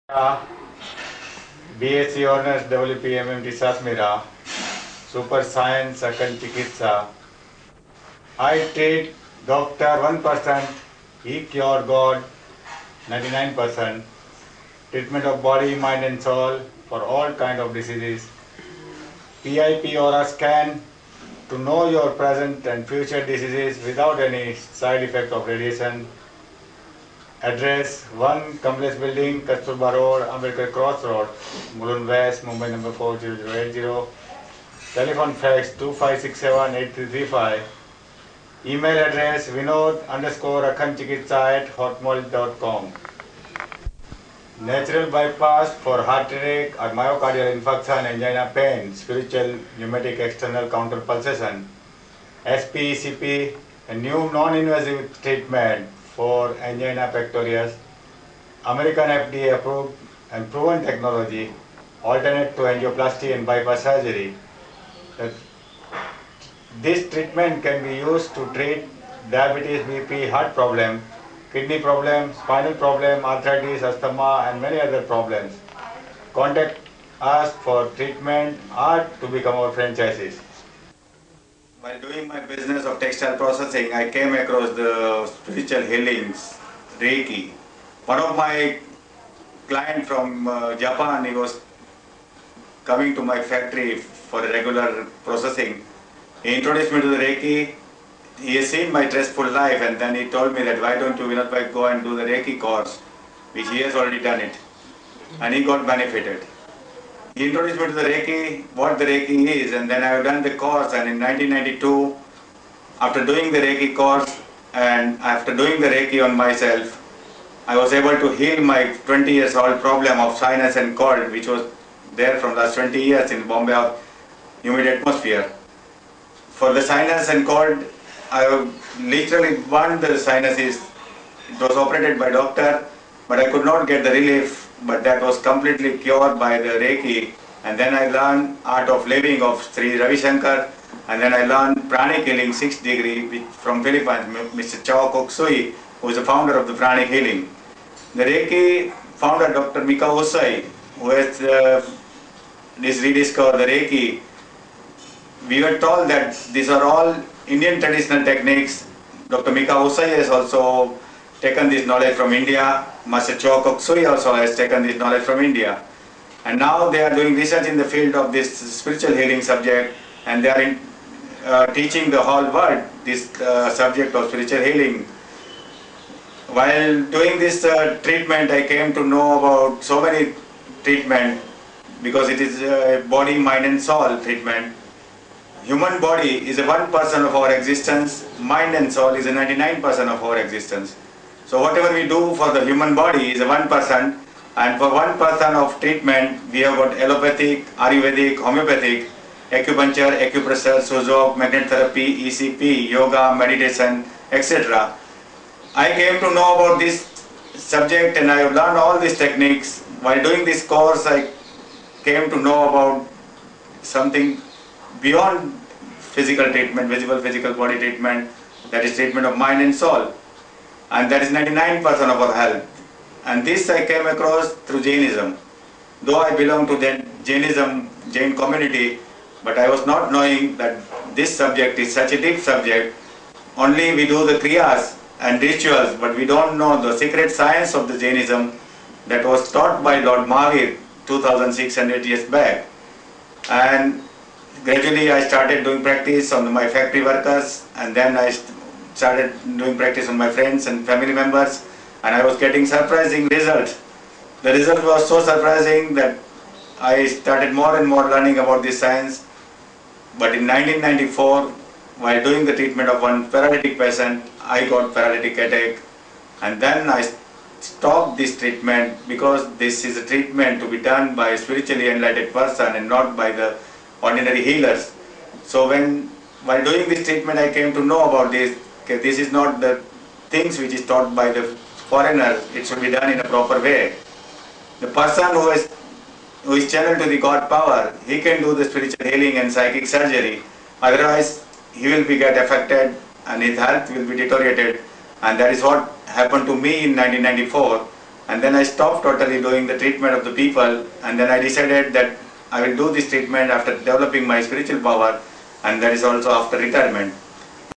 BSc Honors WPMMT Sasmira, Super Science Akan Chikitsa. I treat doctor 1%, he cure God 99%. Treatment of body, mind and soul for all kind of diseases. PIP or a scan to know your present and future diseases without any side effect of radiation. Address 1 Complex Building, Kasturba Road, Ambedkar Cross Road, Mulund West, Mumbai number 40080. Telephone fax 25678335. Email address vinod_akhanchikitsa@hotmail.com. Natural bypass for heart attack or myocardial infarction, angina pain, spiritual pneumatic external counter pulsation, SPECP, a new non-invasive treatment for angina pectoris, American FDA approved and proven technology, alternate to angioplasty and bypass surgery. This treatment can be used to treat diabetes, BP, heart problem, kidney problem, spinal problem, arthritis, asthma and many other problems. Contact us for treatment or to become our franchises. While doing my business of textile processing, I came across the spiritual healings, Reiki. One of my client from Japan, he was coming to my factory for a regular processing. He introduced me to the Reiki. He has seen my stressful life and then he told me that why don't you Vinod go and do the Reiki course, which he has already done it. And he got benefited. He introduced me to the Reiki, what the Reiki is, and then I have done the course, and in 1992, after doing the Reiki course and after doing the Reiki on myself, I was able to heal my 20 years old problem of sinus and cold, which was there from last 20 years in Bombay humid atmosphere. For the sinus and cold, I literally burned the sinuses. It was operated by doctor, but I could not get the relief, but that was completely cured by the Reiki. And then I learned art of living of Sri Ravi Shankar, and then I learned pranic healing 6th degree from Philippines, Mr. Chao Kok Sui, who is the founder of the pranic healing. The Reiki founder, Dr. Mika Usai, who has rediscovered the Reiki. We were told that these are all Indian traditional techniques. Dr. Mika Usai has also taken this knowledge from India. Master Chao Kok Sui also has taken this knowledge from India. And now they are doing research in the field of this spiritual healing subject, and they are teaching the whole world this subject of spiritual healing. While doing this treatment, I came to know about so many treatment because it is body, mind and soul treatment. Human body is a 1% of our existence, mind and soul is a 99% of our existence. So whatever we do for the human body is a 1%, and for 1% of treatment we have got allopathic, Ayurvedic, homeopathic, acupuncture, acupressure, Suzhou, magnet therapy, ECP, yoga, meditation, etc. I came to know about this subject and I have learned all these techniques. While doing this course, I came to know about something beyond physical treatment, visible physical body treatment, that is treatment of mind and soul. And that is 99% of our health. And this I came across through Jainism. Though I belong to the Jainism, Jain community, but I was not knowing that this subject is such a deep subject. Only we do the kriyas and rituals, but we don't know the secret science of the Jainism that was taught by Lord Mahavir 2600 years back. And gradually I started doing practice on my factory workers, and then I started doing practice on my friends and family members, and I was getting surprising results. The result was so surprising that I started more and more learning about this science. But in 1994, while doing the treatment of one paralytic patient, I got paralytic attack, and then I stopped this treatment because this is a treatment to be done by a spiritually enlightened person and not by the ordinary healers. So while doing this treatment, I came to know about this. Okay, this is not the things which is taught by the foreigners. It should be done in a proper way. The person who is channeled to the God power, he can do the spiritual healing and psychic surgery. Otherwise, he will get affected and his health will be deteriorated. And that is what happened to me in 1994. And then I stopped totally doing the treatment of the people, and then I decided that I will do this treatment after developing my spiritual power, and that is also after retirement.